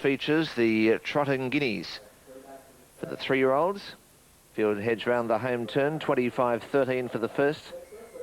features the Trotting Guineas for the 3-year-olds. Field heads round the home turn, 25-13 for the first.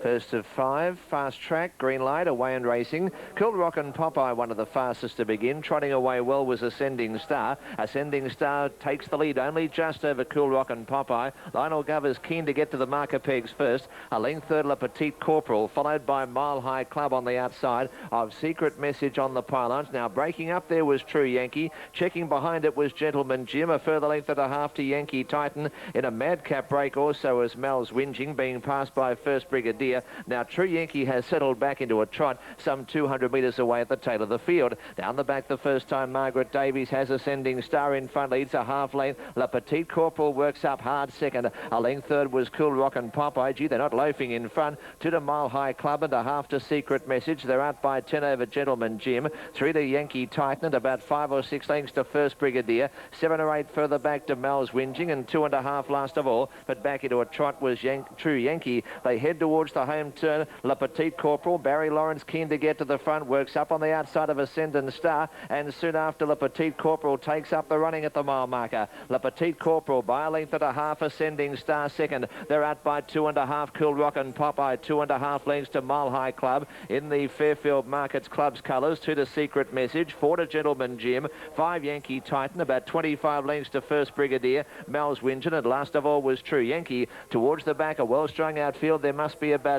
First of 5, fast track, green light, away and racing. Cool Rock and Popeye, one of the fastest to begin. Trotting away well was Ascending Star. Ascending Star takes the lead only just over Cool Rock and Popeye. Lionel Gover's keen to get to the marker pegs first. A length third, La Petite Corporal, followed by Mile High Club on the outside of Secret Message on the pylons. Now breaking up there was True Yankee. Checking behind it was Gentleman Jim. A further length and a half to Yankee Titan. In a madcap break also as Mel's Whinging, being passed by First Brigadier. Now True Yankee has settled back into a trot some 200 metres away at the tail of the field. Down the back the first time, Margaret Davies has Ascending Star in front, leads a half length. La Petite Corporal works up hard second. A length third was Cool Rock and Popeye. Gee, they're not loafing in front. 2 to Mile High Club and a half to Secret Message. They're out by 10 over Gentleman Jim. 3 to Yankee Titan and about 5 or 6 lengths to First Brigadier. 7 or 8 further back to Mel's Whinging, and 2 1/2 last of all. But back into a trot was True Yankee. They head towards the home turn. La Petite Corporal, Barry Lawrence keen to get to the front, works up on the outside of Ascendant Star, and soon after La Petite Corporal takes up the running at the mile marker. La Petite Corporal by a length and a half, Ascending Star second. They're out by 2 1/2, Cool Rock and Popeye, 2 1/2 lengths to Mile High Club in the Fairfield Markets Club's colours. 2 to Secret Message, 4 to Gentleman Jim, 5 Yankee Titan, about 25 lengths to First Brigadier, Mel's Whinging, and last of all was True Yankee. Towards the back, a well-strung outfield. There must be about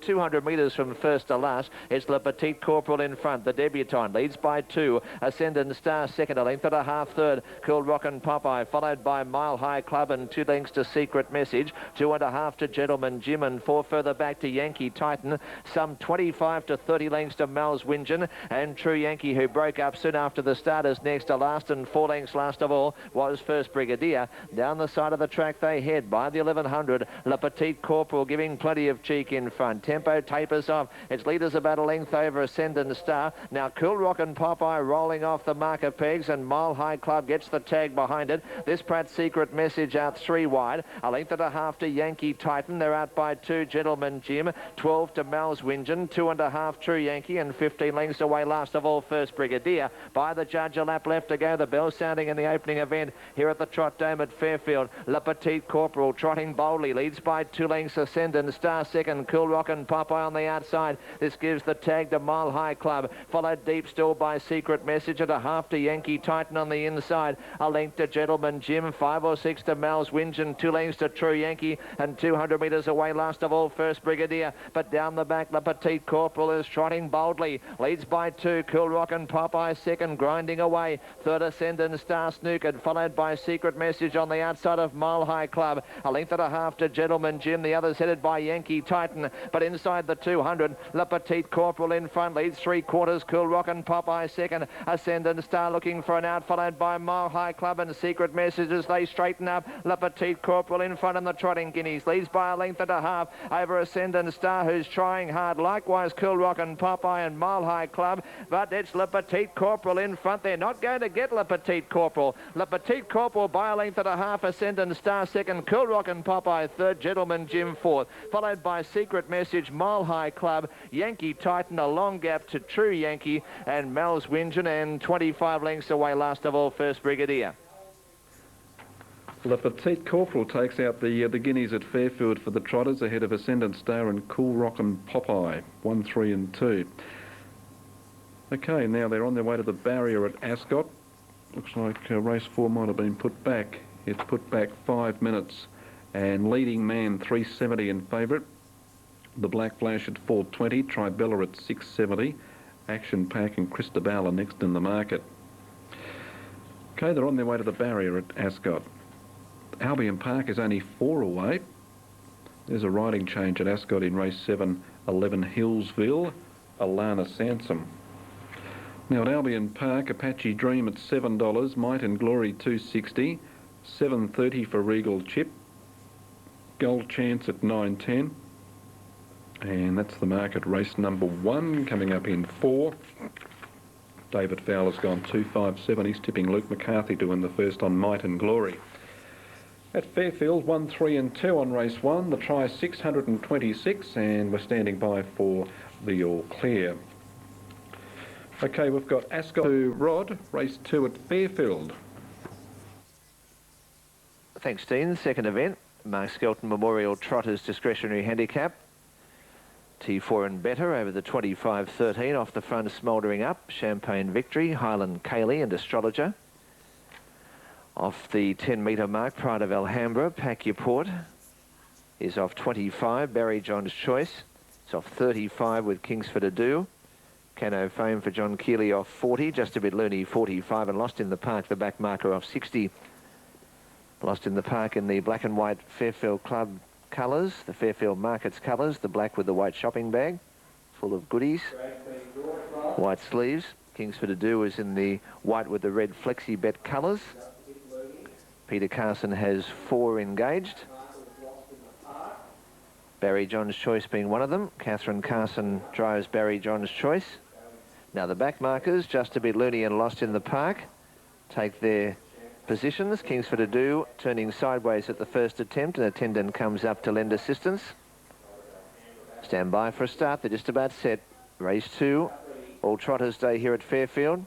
200 metres from first to last. It's La Petite Corporal in front. The debutante leads by 2. Ascendant Star second, a length and a half third. Cool Rock and Popeye, followed by Mile High Club and 2 lengths to Secret Message. 2 1/2 to Gentleman Jim and 4 further back to Yankee Titan. Some 25 to 30 lengths to Mel's Whinging, and True Yankee, who broke up soon after the starters next to last, and 4 lengths last of all was First Brigadier. Down the side of the track they head by the 1100. La Petite Corporal giving plenty of cheek in front. Tempo tapers off. Its leader's about a length over Ascendant Star. Now Cool Rock and Popeye rolling off the marker pegs, and Mile High Club gets the tag behind it. This Pratt Secret Message out 3 wide. A length and a half to Yankee Titan. They're out by 2 Gentleman Jim. 12 to Mel's Whinging. 2 1/2 True Yankee, and 15 lengths away last of all First Brigadier. By the judge, a lap left to go. The bell sounding in the opening event here at the Trot Dome at Fairfield. La Petite Corporal trotting boldly, leads by 2 lengths. Ascendant Star second. Cool Rock and Popeye on the outside. This gives the tag to Mile High Club, followed deep still by Secret Message, and a half to Yankee Titan on the inside. A length to Gentleman Jim, 5 or 6 to Mel's Whinging, 2 lengths to True Yankee, and 200 metres away last of all First Brigadier. But down the back, La Petite Corporal is trotting boldly, leads by 2. Cool Rock and Popeye second, grinding away. Third, Ascendant Star snookered, followed by Secret Message on the outside of Mile High Club. A length and a half to Gentleman Jim, the others headed by Yankee Titan, but inside the 200, La Petite Corporal in front, leads 3/4. Cool Rock and Popeye second. Ascendant Star looking for an out, followed by Mile High Club and Secret Messages. They straighten up. La Petite Corporal in front, and the Trotting Guineas leads by a length and a half over Ascendant Star, who's trying hard. Likewise, Cool Rock and Popeye and Mile High Club, but it's La Petite Corporal in front. They're not going to get La Petite Corporal. La Petite Corporal by a length and a half. Ascendant Star second. Cool Rock and Popeye third. Gentleman Jim fourth, followed by Secret Message, Mile High Club, Yankee Titan, a long gap to True Yankee, and Mel's Whinging, and 25 lengths away last of all First Brigadier. La Petite Corporal takes out the Guineas at Fairfield for the Trotters, ahead of Ascendant Star and Cool Rock and Popeye, 1, 3 and 2. Okay, now they're on their way to the barrier at Ascot. Looks like race 4 might have been put back. It's put back 5 minutes, and leading man 370 in favourite. The Black Flash at 420, Tribella at 670, Action Pack and Christabel are next in the market. Okay, they're on their way to the barrier at Ascot. Albion Park is only 4 away. There's a riding change at Ascot in race 7, 11 Hillsville, Alana Sansom. Now at Albion Park, Apache Dream at $7, Might and Glory $2.60, $7.30 for Regal Chip, Gold Chance at $9.10. And that's the market. Race number 1 coming up in 4. David Fowler's gone 2.57. He's tipping Luke McCarthy to win the first on Might and Glory. At Fairfield, 1, 3 and 2 on race 1. The try 626, and we're standing by for the All Clear. Okay, we've got Ascot to Rod, race 2 at Fairfield. Thanks, Dean. Second event, Mark Skelton Memorial Trotters Discretionary Handicap. T4 and better over the 25.13, off the front Smouldering Up, Champagne Victory, Highland Cayley and Astrologer. Off the 10-metre mark, Pride of Alhambra, Pack Your Port is off 25, Barry John's Choice. It's off 35 with Kingsford Ado. Cano Fame for John Keeley off 40, Just a Bit Loony 45, and Lost in the Park, the back marker off 60. Lost in the Park in the black and white Fairfield Club colours, the Fairfield Markets colours, the black with the white shopping bag, full of goodies, white sleeves. Kingsford Ado is in the white with the red Flexi Bet colours. Peter Carson has 4 engaged. Barry John's Choice being one of them. Catherine Carson drives Barry John's Choice. Now the back markers, Just a Bit Loony and Lost in the Park, take their positions. Kingsford Ado turning sideways at the first attempt. An attendant comes up to lend assistance. Stand by for a start. They're just about set. Race 2. All Trotters Day here at Fairfield.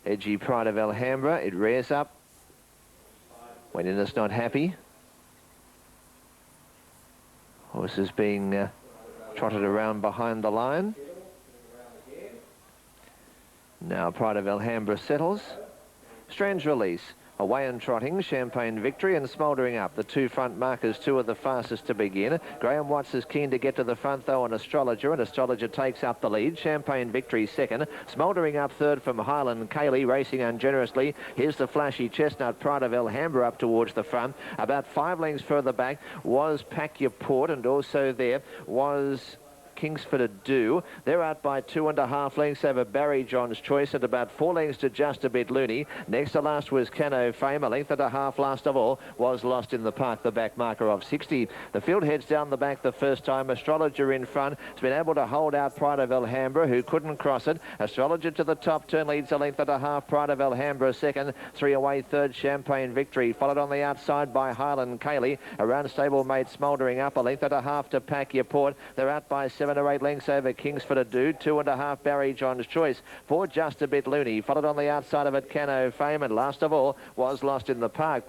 Edgy Pride of Alhambra. It rears up. When in is not happy. Horse is being trotted around behind the line. Now Pride of Alhambra settles. Strange Release, away and trotting, Champagne Victory and Smouldering Up. The 2 front markers, 2 are the fastest to begin. Graham Watts is keen to get to the front though on Astrologer, and Astrologer takes up the lead. Champagne Victory second. Smouldering Up third from Highland Cayley, racing ungenerously. Here's the flashy chestnut Pride of Alhambra up towards the front. About 5 lengths further back was Pack Your Port, and also there was Kingsford Ado. They're out by 2.5 lengths over Barry John's Choice, and about 4 lengths to Just a Bit Loony. Next to last was Cano Fame. A length and a half last of all was Lost in the Park, the back marker of 60. The field heads down the back the first time. Astrologer in front has been able to hold out Pride of Alhambra, who couldn't cross it. Astrologer to the top turn leads a length and a half. Pride of Alhambra second. 3 away third, Champagne Victory. Followed on the outside by Highland Cayley. Around stablemate Smouldering Up. A length and a half to Pack Your Port. They're out by 7 or 8 lengths over Kingsford Ado. 2.5 Barry John's Choice for Just a Bit Loony. Followed on the outside of it Cano Fame, and last of all was Lost in the Park.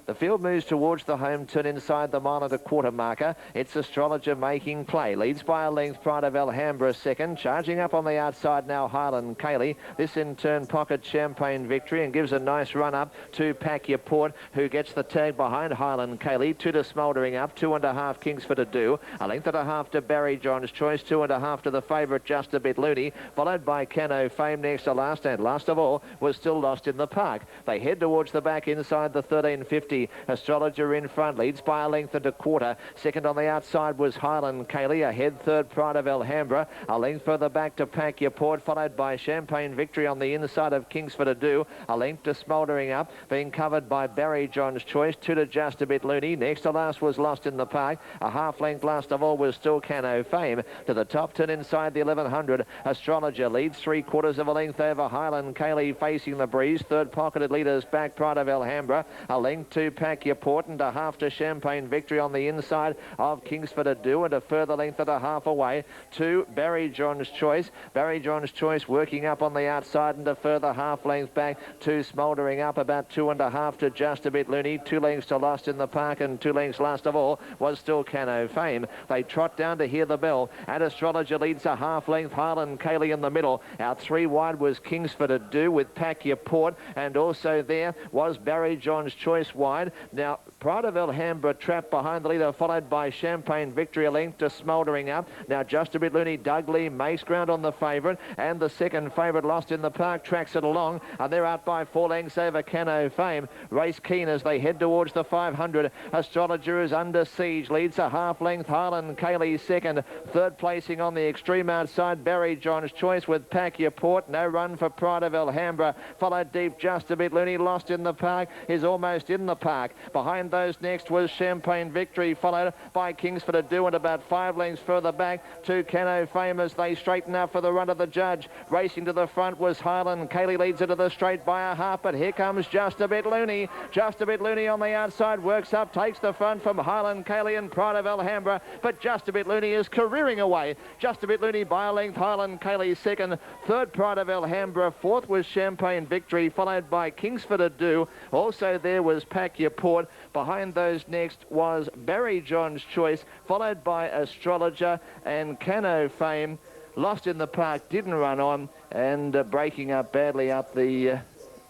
The field moves towards the home turn inside the 1 1/4 marker. It's Astrologer making play. Leads by a length, Pride of Alhambra second. Charging up on the outside now, Highland Cayley. This in turn pockets Champagne Victory and gives a nice run up to Pack Your Port, who gets the tag behind Highland Cayley. 2 to Smouldering Up. 2.5 Kingsford Ado. A length and a half to Barry John's Choice. 2.5 to the favourite Just a Bit Loony. Followed by Cano Fame next to last, and last of all was still Lost in the Park. They head towards the back inside the 13.50. Astrologer in front, leads by a length and a quarter. Second on the outside was Highland Cayley. Ahead third, Pride of Alhambra. A length further back to Pack Your Port, followed by Champagne Victory on the inside of Kingsford Ado. A length to Smouldering Up, being covered by Barry John's Choice. 2 to Just a Bit Loony. Next to last was Lost in the Park. A half length last of all was still Cano Fame. To the top turn inside the 1100. Astrologer leads 3/4 of a length over Highland Cayley, facing the breeze. Third pocketed leaders back, Pride of Alhambra. A length to Pack Your Port and a half to Champagne Victory on the inside of Kingsford Ado, and a further length and a half away to Barry John's Choice. Barry John's Choice working up on the outside, and a further half length back to Smouldering Up. About 2.5 to Just a Bit Loony. 2 lengths to Lost in the Park, and 2 lengths last of all was still Cano Fame. They trot down to hear the bell, and Astrologer leads a half length. Highland Cayley in the middle. Out 3 wide was Kingsford Ado with Pack Your Port, and also there was Barry John's Choice wide. Now Pride of Alhambra trapped behind the leader, followed by Champagne Victory, a length to Smouldering Up. Now Just a Bit Loony, Dudley makes ground on the favourite, and the second favourite Lost in the Park tracks it along, and they're out by 4 lengths over Cano Fame. Race keen as they head towards the 500. Astrologer is under siege, leads a half length. Highland Cayley second. Third placing on the extreme outside, Barry John's Choice with Pack Your Port. No run for Pride of Alhambra. Followed deep, Just a Bit Loony. Lost in the Park is almost in the park. Behind those next was Champagne Victory, followed by Kingsford Ado, and about 5 lengths further back to Cano Fame as they straighten up for the run of the judge. Racing to the front was Highland. Kaylee leads into the straight by a half, but here comes Just a Bit Loony. Just a Bit Loony on the outside, works up, takes the front from Highland, Kaylee and Pride of Alhambra, but Just a Bit Loony is careering away. Just a Bit Loony by a length, Highland, Kaylee second, third Pride of Alhambra, fourth was Champagne Victory, followed by Kingsford Ado. Also there was Pack Your Port. Behind those next was Barry John's Choice, followed by Astrologer and Cano Fame. Lost in the Park didn't run on, and breaking up badly up the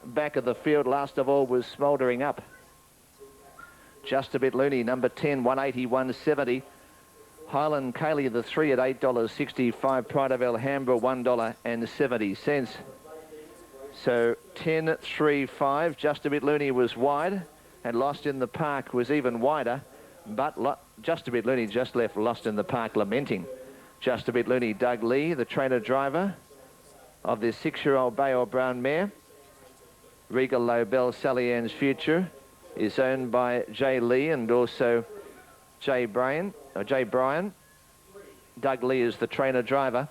back of the field last of all was Smouldering Up. Just a Bit Loony, number 10, 180, 170. Highland Kaylee, the 3 at $8.65. Pride of Alhambra, $1.70. So 10, 3, 5. Just a Bit Loony was wide, and Lost in the Park was even wider, but Just a Bit Loony just left Lost in the Park lamenting. Just a Bit Loony, Doug Lee, the trainer driver of this 6-year-old bay or brown mare. Regal Lobel, Sally Ann's Future, is owned by Jay Lee and also Jay Bryan. Doug Lee is the trainer driver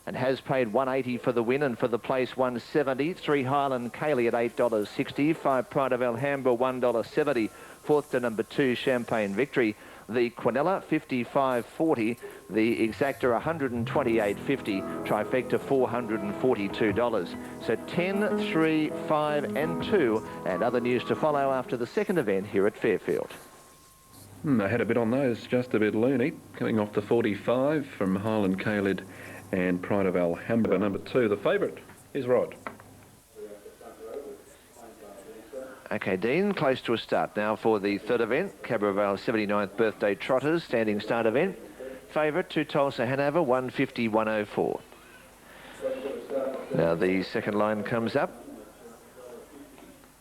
and has paid $180 for the win, and for the place $170. 3 Highland Kaylee at $8.60. 5 Pride of Alhambra, $1.70. Fourth to number 2 Champagne Victory. The Quinella, $55.40. The Exacta, $128.50. Trifecta, $442. So 10, 3, 5 and 2. And other news to follow after the second event here at Fairfield. I had a bit on those. Just a Bit Loony, coming off the 45 from Highland Kaylee and Pride of Alhambra. Number 2, the favourite is Rod. Okay, Dean, close to a start now for the third event, Cabaret Vale 79th Birthday Trotters, standing start event. Favourite to Tulsa Hanover, 150, 104. Now the second line comes up,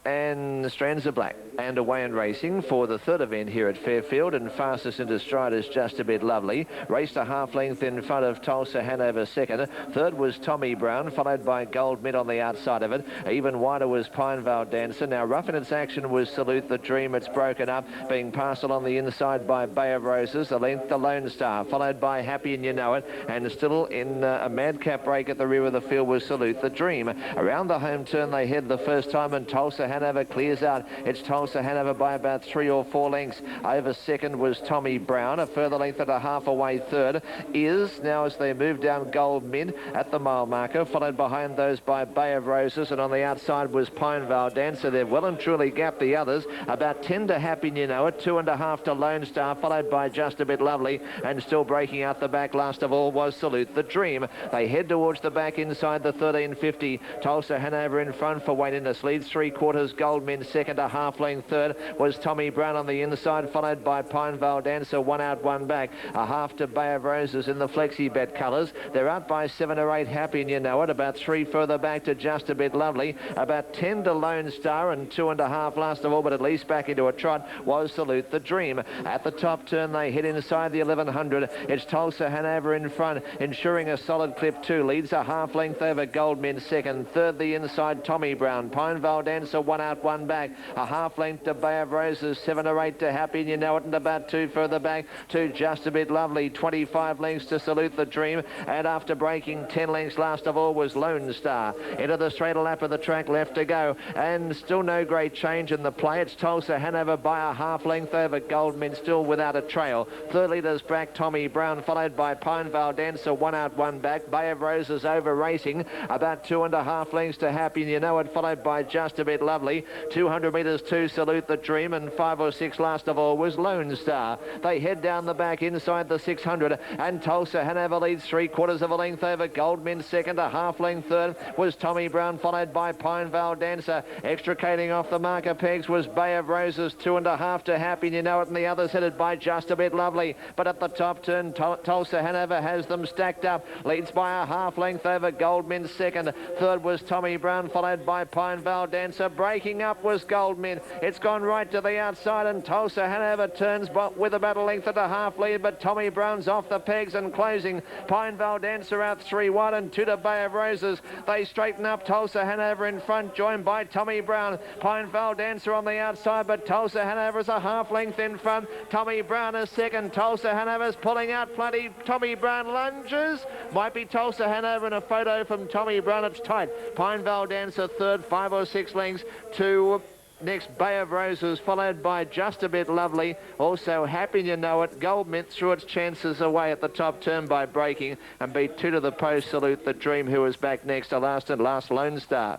and the strands are black. And away and racing for the third event here at Fairfield, and fastest into stride is Just a Bit Lovely. Raced a half length in front of Tulsa Hanover second. Third was Tommy Brown, followed by Gold Mint on the outside of it. Even wider was Pine Vale Dancer. Now rough in its action was Salute the Dream. It's broken up, being passed on the inside by Bay of Roses. The length, the Lone Star, followed by Happy and You Know It. And still in a madcap break at the rear of the field was Salute the Dream. Around the home turn they head the first time, and Tulsa Hanover clears out. It's Tulsa Hanover by about 3 or 4 lengths. Over second was Tommy Brown. A further length and a half away third is, now as they move down, Gold Mint at the mile marker, followed behind those by Bay of Roses, and on the outside was Pine Vale Dancer. They've well and truly gapped the others. About 10 to Happy You Know It, 2.5 to Lone Star, followed by Just a Bit Lovely, and still breaking out the back last of all was Salute the Dream. They head towards the back inside the 13.50. Tulsa Hanover in front for Wayne Innes, leads 3/4. Gold Mint second, a half length third was Tommy Brown on the inside, followed by Pine Vale Dancer, 1 out, 1 back. A half to Bay of Roses in the Flexi Bet colours. They're out by 7 or 8, Happy and You Know It. About 3 further back to Just a Bit Lovely. About 10 to Lone Star, and 2.5 last of all, but at least back into a trot was Salute the Dream. At the top turn they hit inside the 1100. It's Tulsa Hanover in front, ensuring a solid clip 2. Leads a half length over Gold Mint second. Third the inside Tommy Brown. Pine Vale Dancer, 1 out, 1 back. A half length to Bay of Roses, 7 or 8 to Happy and You Know It, and about 2 further back to Just a Bit Lovely. 25 lengths to Salute the Dream, and after breaking 10 lengths last of all was Lone Star. Into the straight lap of the track, left to go, and still no great change in the play. It's Tulsa Hanover by a half length over Gold Mint, still without a trail. Third leader's back Tommy Brown, followed by Pine Vale Dancer, 1 out, 1 back. Bay of Roses over racing, about 2.5 lengths to Happy and You Know It, followed by Just a Bit Lovely. 200 metres to Salute the Dream, and 5 or 6 last of all was Lone Star. They head down the back inside the 600, and Tulsa Hanover leads 3/4 of a length over Gold Mint second. A half length third was Tommy Brown, followed by Pine Vale Dancer. Extricating off the marker pegs was Bay of Roses, 2.5 to Happy and You Know It, and the others headed by Just a Bit Lovely. But at the top turn, Tulsa Hanover has them stacked up, leads by a half length over Gold Mint second. Third was Tommy Brown, followed by Pine Vale Dancer. breaking up was Goldmint. It's gone right to the outside, and Tulsa Hanover turns with about a length and a half lead, but Tommy Brown's off the pegs and closing. Pinevale Dancer out 3 wide, and Tudor Bay of Roses. They straighten up. Tulsa Hanover in front, joined by Tommy Brown. Pinevale Dancer on the outside, but Tulsa Hanover is a half length in front. Tommy Brown is second. Tulsa Hanover's pulling out plenty. Tommy Brown lunges. Might be Tulsa Hanover in a photo from Tommy Brown. It's tight. Pinevale Dancer third, 5 or 6 lengths to next Bay of Roses, followed by Just a Bit Lovely. Also Happy You Know It. Goldmint threw its chances away at the top turn by breaking and beat 2 to the post. Salute the Dream, who was back next to last Lone Star.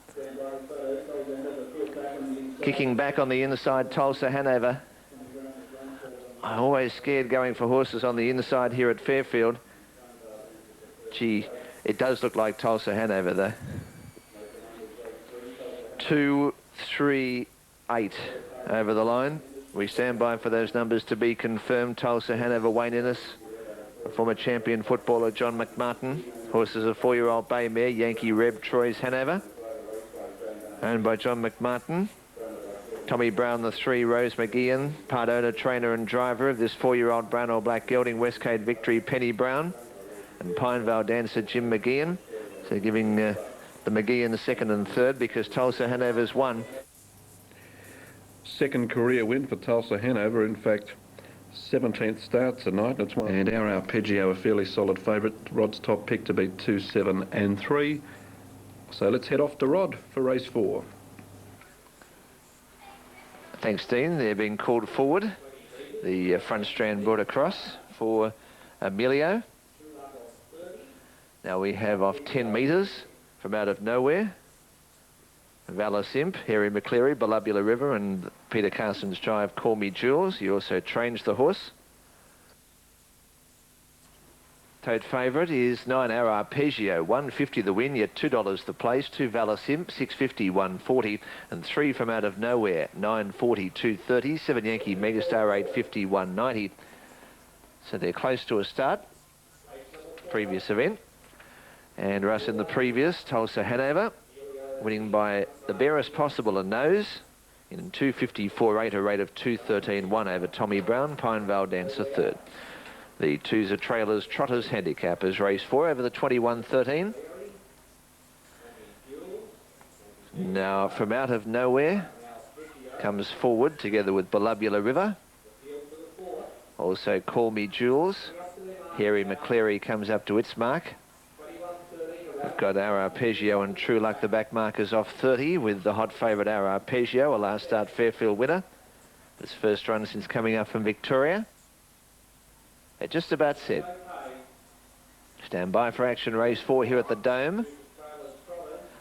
Kicking back on the inside, Tulsa Hanover. I'm always scared going for horses on the inside here at Fairfield. Gee, it does look like Tulsa Hanover though. 2, 3, 8 over the line. We stand by for those numbers to be confirmed. Tulsa Hanover, Wayne Innes, a former champion footballer John McMartin. Horses a 4-year-old bay mare, Yankee Reb, Troy's Hanover, owned by John McMartin. Tommy Brown, the 3, Rose McGeehan, part owner, trainer and driver of this 4-year-old brown or black gelding, Westgate Victory, Penny Brown, and Pinevale Dancer, Jim McGeehan. So giving the McGeehan the second and third because Tulsa Hanover's won. Second career win for Tulsa Hanover. In fact, 17th start tonight. It's one. And our Arpeggio, a fairly solid favourite. Rod's top pick to beat 2, 7 and 3. So let's head off to Rod for race 4. Thanks, Dean. They're being called forward. The front strand brought across for Emilio. Now we have off 10 metres from out of nowhere. Valor Simp, Harry McCleary, Belubula River, and Peter Carson's drive, Call Me Jules. He also trains the horse. Tote favourite is 9 Our Arpeggio, $1.50 the win, yet $2 the place. 2 Valor Simp, $6.50, $1.40, and 3 from out of nowhere, $9.40, $2.30. 7 Yankee Megastar, $8.50, $1.90. So they're close to a start. Previous event. And Russ in the previous, Tulsa Hanover, winning by the barest possible a nose in 2.54.8, a rate of 2.13.1 over Tommy Brown. Pinevale Dancer third. The 2s are trailers, trotters, handicappers. Race 4 over the 21.13. Now from out of nowhere comes forward together with Belubula River. Also Call Me Jules. Harry McCleary comes up to its mark. We've got Our Arpeggio and True Luck, the back markers off 30, with the hot favourite Our Arpeggio, a last start Fairfield winner. His first run since coming up from Victoria. They're just about set. Stand by for action, race 4 here at the Dome.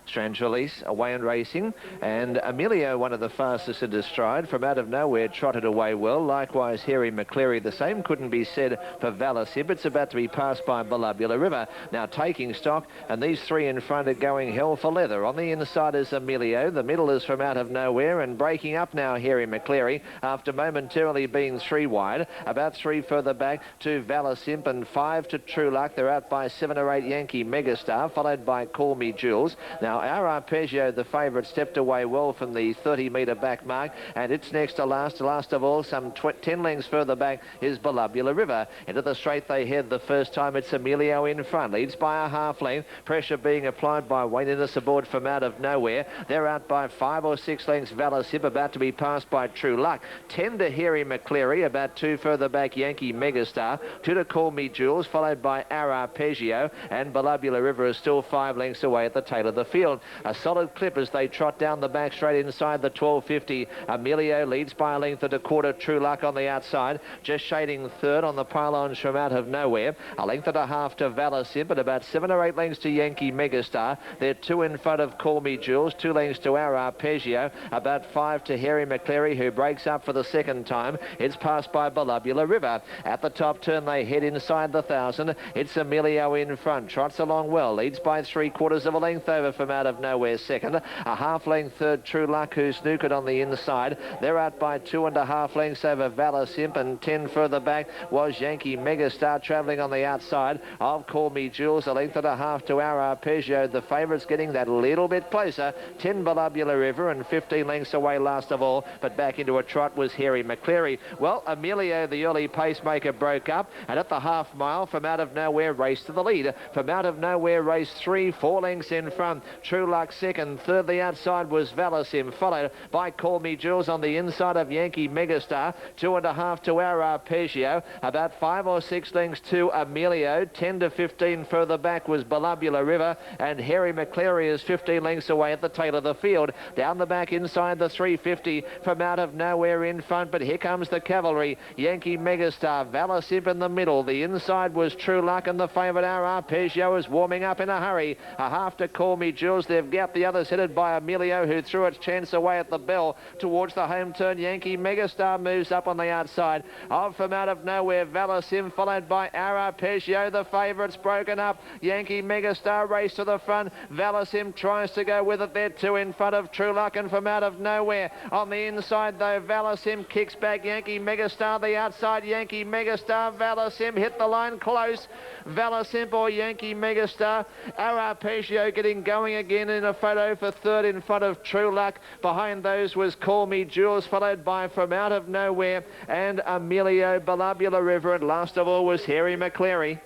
Strange Release, away and racing, and Emilio, one of the fastest into stride, from out of nowhere trotted away well. Likewise Harry McCleary, the same couldn't be said for Valor Simp. It's about to be passed by Belubula River, now taking stock, and these 3 in front are going hell for leather. On the inside is Emilio, the middle is from out of nowhere, and breaking up now Harry McCleary after momentarily being 3 wide. About 3 further back to Valor Simp and 5 to True Luck. They're out by 7 or 8 Yankee Megastar, followed by Call Me Jules. Now Our Arpeggio, the favourite, stepped away well from the 30-metre back mark, and it's next to last. Last of all, some 10 lengths further back is Belubula River. Into the straight they head the first time. It's Emilio in front, leads by a half length. Pressure being applied by Wayne Innes aboard from out of nowhere. They're out by 5 or 6 lengths. Valor Simp about to be passed by True Luck. 10 to Harry McCleary, about 2 further back Yankee Megastar. 2 to Call Me Jules, followed by Our Arpeggio, and Belubula River is still 5 lengths away at the tail of the field. A solid clip as they trot down the back straight inside the 12.50. Emilio leads by a length and a quarter. True Luck on the outside, just shading third on the pylons from out of nowhere. A length and a half to Valor Simp, and about 7 or 8 lengths to Yankee Megastar. They're 2 in front of Call Me Jules, 2 lengths to Our Arpeggio, about 5 to Harry McCleary, who breaks up for the second time. It's passed by Belubula River. At the top turn they head inside the 1,000. It's Emilio in front, trots along well, leads by 3/4 of a length over from from Out of Nowhere second. A half-length third, True Luck, who snookered on the inside. They're out by 2.5 lengths over Valor Simp, and 10 further back was Yankee Megastar travelling on the outside of Call Me Jules. A length and a half to our Arpeggio. The favourites getting that little bit closer. 10 Volubula River, and 15 lengths away last of all, but back into a trot was Harry McCleary. Well, Emilio, the early pacemaker, broke up, and at the half mile from Out of Nowhere raced to the lead. From Out of Nowhere raced 3, 4 lengths in front. True Luck second. Third, the outside was Valasim, followed by Call Me Jules on the inside of Yankee Megastar. 2.5 to our Arpeggio. About 5 or 6 lengths to Emilio. 10 to 15 further back was Volubula River, and Harry McCleary is 15 lengths away at the tail of the field. Down the back inside the 350 from Out of Nowhere in front, but here comes the cavalry. Yankee Megastar, Valasip in the middle. The inside was True Luck, and the favourite our Arpeggio is warming up in a hurry. A half to Call Me Jules. They've gapped the others, headed by Emilio, who threw its chance away at the bell towards the home turn. Yankee Megastar moves up on the outside of From Out of Nowhere. Valasim, followed by our Arpeggio. The favourites broken up. Yankee Megastar race to the front. Valasim tries to go with it. They're two in front of True Luck and From Out of Nowhere. On the inside though, Valasim kicks back Yankee Megastar. The outside, Yankee Megastar. Valasim hit the line close. Valasim or Yankee Megastar. Our Arpeggio getting going again in a photo for third in front of True Luck. Behind those was Call Me Jules, followed by From Out of Nowhere and Emilio, Volubula River, and last of all was Harry McCleary.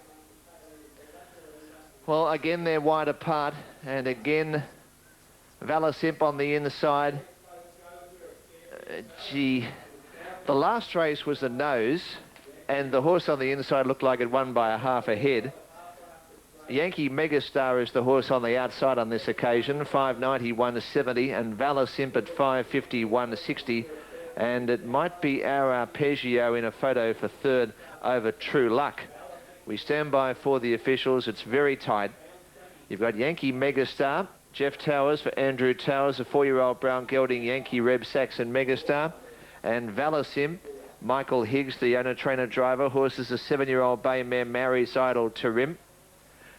Well, again, they're wide apart, and again, Valasimp on the inside. Gee, the last race was a nose, and the horse on the inside looked like it won by a half a head. Yankee Megastar is the horse on the outside on this occasion, 5.90, 1.70, and Valasimp at 5.50, 1.60. And it might be our Arpeggio in a photo for third over True Luck. We stand by for the officials. It's very tight. You've got Yankee Megastar, Jeff Towers for Andrew Towers, a 4-year-old brown gelding Yankee Reb Saxon Megastar, and Valasim, Michael Higgs, the owner-trainer driver. Horse is a 7-year-old bay mare, Mary's Idol Tarim,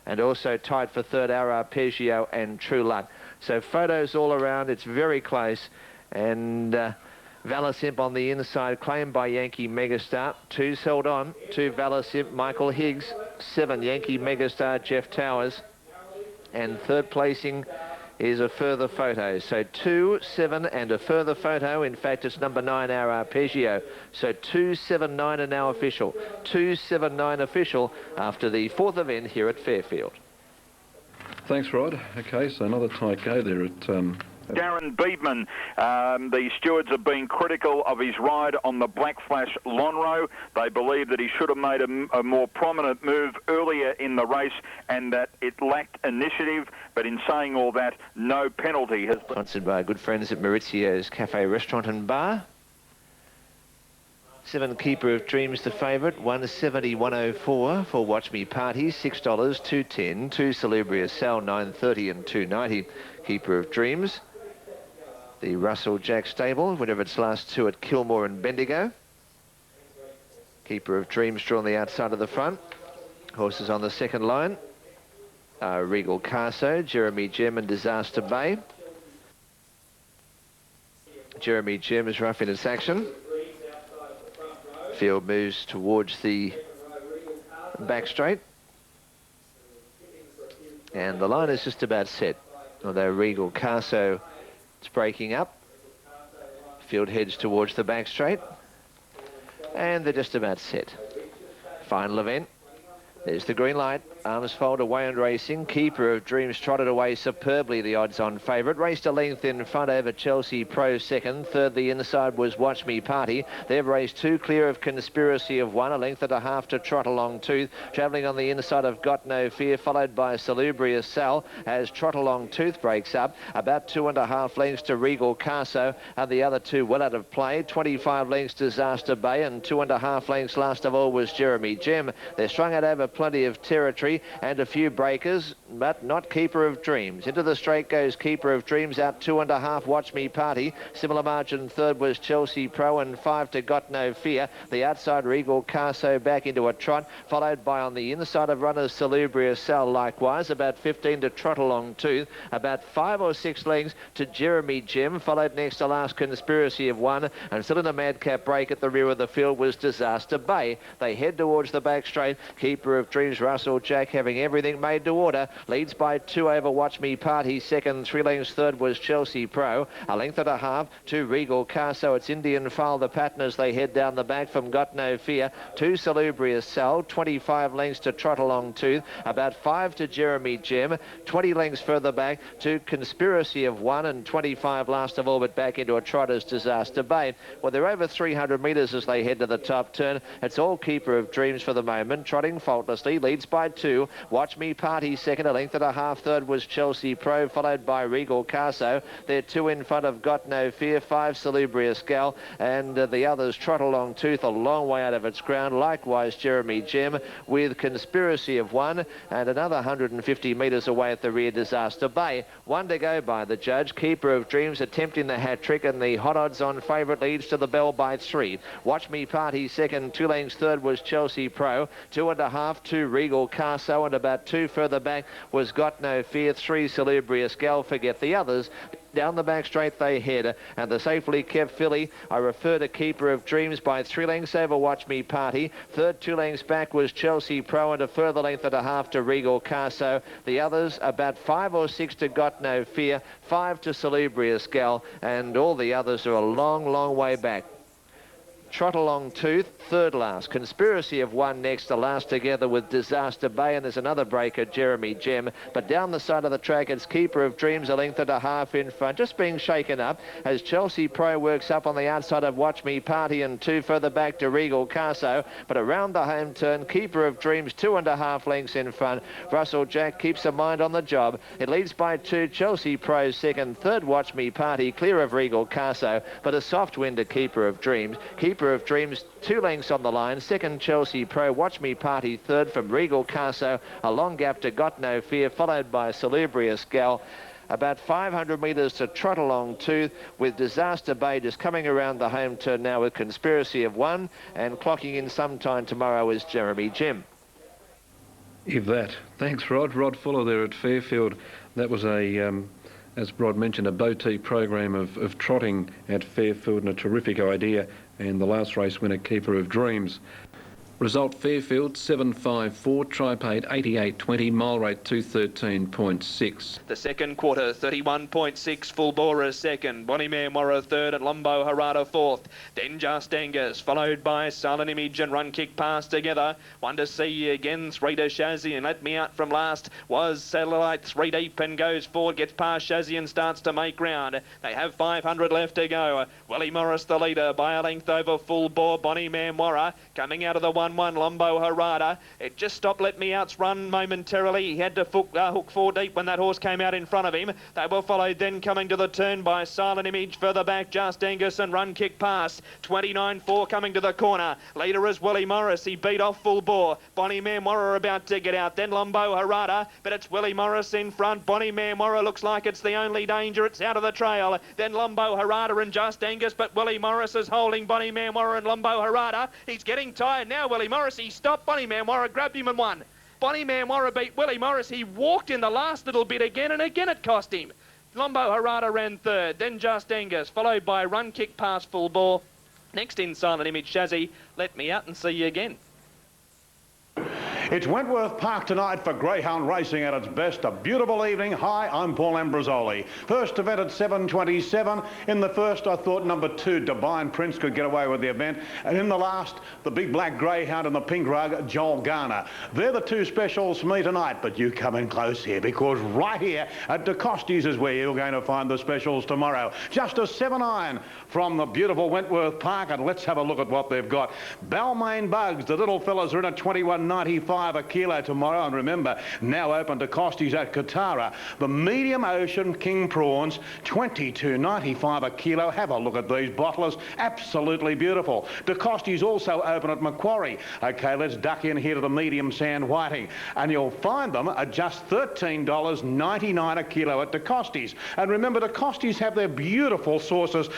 and also tight for third, our Arpeggio and True Luck. So photos all around. It's very close, and Valasimp on the inside, claimed by Yankee Megastar. 2's held on. 2 Valasimp, Michael Higgs. 7 Yankee Megastar, Jeff Towers. And third placing is a further photo. So 2, 7 and a further photo. In fact, it's number 9, our Arpeggio. So 2, 7, 9 are now official. 2, 7, 9 official after the fourth event here at Fairfield. Thanks, Rod. Okay, so another tight go there at Darren Beedman, the stewards have been critical of his ride on the Black Flash Lonhro. They believe that he should have made a more prominent move earlier in the race and that it lacked initiative. But in saying all that, no penalty has been... Sponsored by good friends at Maurizio's Cafe, Restaurant and Bar. 7 Keeper of Dreams, the favourite, 170, 104 for Watch Me Party, $6, 210, 2 Salubrious Sal, 930 and 290. Keeper of Dreams. The Russell Jack stable, whenever its last 2 at Kilmore and Bendigo. Keeper of Dreams drawn the outside of the front. Horses on the second line. Regal Carso, Jeremy Gem and Disaster Bay. Jeremy Gem is rough in its action. Field moves towards the back straight. And the line is just about set. Although Regal Carso is breaking up. Field heads towards the back straight. And they're just about set. Final event. There's the green light. Arms fold away and racing. Keeper of Dreams trotted away superbly, the odds-on favourite. Raced a length in front over Chelsea Pro second. Third, the inside was Watch Me Party. They've raced 2 clear of Conspiracy of 1. A length and a half to Trot Along Tooth. Travelling on the inside of Got No Fear, followed by Salubrious Sal as Trot Along Tooth breaks up. About 2.5 lengths to Regal Carso, and the other 2 well out of play. 25 lengths Disaster Bay, and 2.5 lengths last of all was Jeremy Gem. They're strung out over plenty of territory. country and a few breakers, but not Keeper of Dreams. Into the straight goes Keeper of Dreams, out 2.5, Watch Me Party. Similar margin third was Chelsea Pro, and 5 to Got No Fear. The outside Regal Carso back into a trot, followed by on the inside of runners Salubrious Cell likewise, about 15 to Trot Along Tooth, about 5 or 6 lengths to Jeremy Jim, followed next to last Conspiracy of One, and still in a madcap break at the rear of the field was Disaster Bay. They head towards the back straight. Keeper of Dreams, Russell Jack, having everything made to order, leads by 2 over Watch Me Party. Second, 3 lengths third was Chelsea Pro, a length and a half to Regal Carso. It's Indian File the pattern as they head down the back from Got No Fear to Salubrious Cell, 25 lengths to Trot Along Tooth, about 5 to Jeremy Jim, 20 lengths further back to Conspiracy of One, and 25 last of all but back into a trotter's Disaster Bay. Well, they're over 300 metres as they head to the top turn. It's all Keeper of Dreams for the moment, trotting faultlessly, leads by 2. Watch Me Party second, a length and a half third was Chelsea Pro, followed by Regal Carso. They're 2 in front of Got No Fear, 5 Salubrious Gal, and the others Trot Along Tooth a long way out of its ground, likewise Jeremy Jim, with Conspiracy of One, and another 150 metres away at the rear Disaster Bay. 1 to go by the judge. Keeper of Dreams attempting the hat trick, and the hot odds on favourite leads to the bell by 3. Watch Me Party second, 2 lengths third was Chelsea Pro, 2.5 to Regal Carso, and about 2 further back was Got No Fear, 3 Salubrious Gal, forget the others. Down the back straight they head, and the safely kept filly, I refer to Keeper of Dreams, by 3 lengths over Watch Me Party. Third, 2 lengths back was Chelsea Pro, and a further length and a half to Regal Carso. The others about 5 or 6 to Got No Fear, 5 to Salubrious Gal, and all the others are a long, long way back. Trot Along Tooth, third last. Conspiracy of One next to last, together with Disaster Bay, and there's another breaker, Jeremy Jim. But down the side of the track, it's Keeper of Dreams, a length and a half in front, just being shaken up as Chelsea Pro works up on the outside of Watch Me Party, and 2 further back to Regal Carso. But around the home turn, Keeper of Dreams 2.5 lengths in front. Russell Jack keeps a mind on the job. It leads by 2, Chelsea Pro second, third Watch Me Party, clear of Regal Carso, but a soft win to Keeper of Dreams. Keeper of Dreams 2 lengths on the line, second Chelsea Pro, Watch Me Party third from Regal Carso, a long gap to Got No Fear, followed by Salubrious Gal. About 500 metres to Trot Along Tooth, with Disaster Bay just coming around the home turn now with Conspiracy of One, and clocking in sometime tomorrow is Jeremy Jim. If that. Thanks, Rod. Rod Fuller there at Fairfield. That was as Rod mentioned, a boutique program of trotting at Fairfield, and a terrific idea. And the last race winner, Keeper of Dreams. Result Fairfield 7.54, try paid 88.20, mile rate 213.6. The second quarter 31.6, Full Bora second, Bonnie Mora third, and Lumbo Harada fourth. Then Just Angus, followed by Silent Image and Run Kick Pass together. 1 to see again, 3 to Shazzy, and Let Me Out from last was Satellite, 3 deep and goes forward, gets past Shazzy and starts to make ground. They have 500 left to go. Willie Morris the leader by a length over Full Bore, Bonnie Mora coming out of the 1-1, Lumbo Harada. It just stopped Let Me Out's run momentarily. He had to hook 4 deep when that horse came out in front of him. They were followed then coming to the turn by Silent Image. Further back, Just Angus and Run Kick Pass. 29.4 coming to the corner. Leader is Willie Morris. He beat off Full Bore. Bonnie Mora about to get out. Then Lumbo Harada, but it's Willie Morris in front. Bonnie Mora looks like it's the only danger. It's out of the trail. Then Lumbo Harada and Just Angus, but Willie Morris is holding Bonnie Mora and Lumbo Harada. He's getting tired now, Willie Morris. He stopped. Bonnie Mora grabbed him and won. Bonnie Mora beat Willie Morris. He walked in the last little bit again, and again it cost him. Lumbo Harada ran third, then Just Angus, followed by Run Kick Pass Full Bore. Next in Silent Image Shazzy. Let Me Out and see you again. It's Wentworth Park tonight for greyhound racing at its best. A beautiful evening. Hi, I'm Paul Ambrosoli. First event at 7:27. In the first, I thought number 2, Divine Prince, could get away with the event. And in the last, the big black greyhound and the pink rug, Joel Garner. They're the 2 specials for me tonight, but you come in close here, because right here at DeCosti's is where you're going to find the specials tomorrow. Just a 7-9 from the beautiful Wentworth Park, and let's have a look at what they've got. Balmain Bugs, the little fellas are in at 21.95. $2.95 a kilo tomorrow, and remember, now open to Costies at Katara. The medium ocean king prawns, $22.95 a kilo. Have a look at these bottlers, absolutely beautiful. De Costies also open at Macquarie. Okay, let's duck in here to the medium sand whiting, and you'll find them at just $13.99 a kilo at De Costies. And remember, De Costies have their beautiful sauces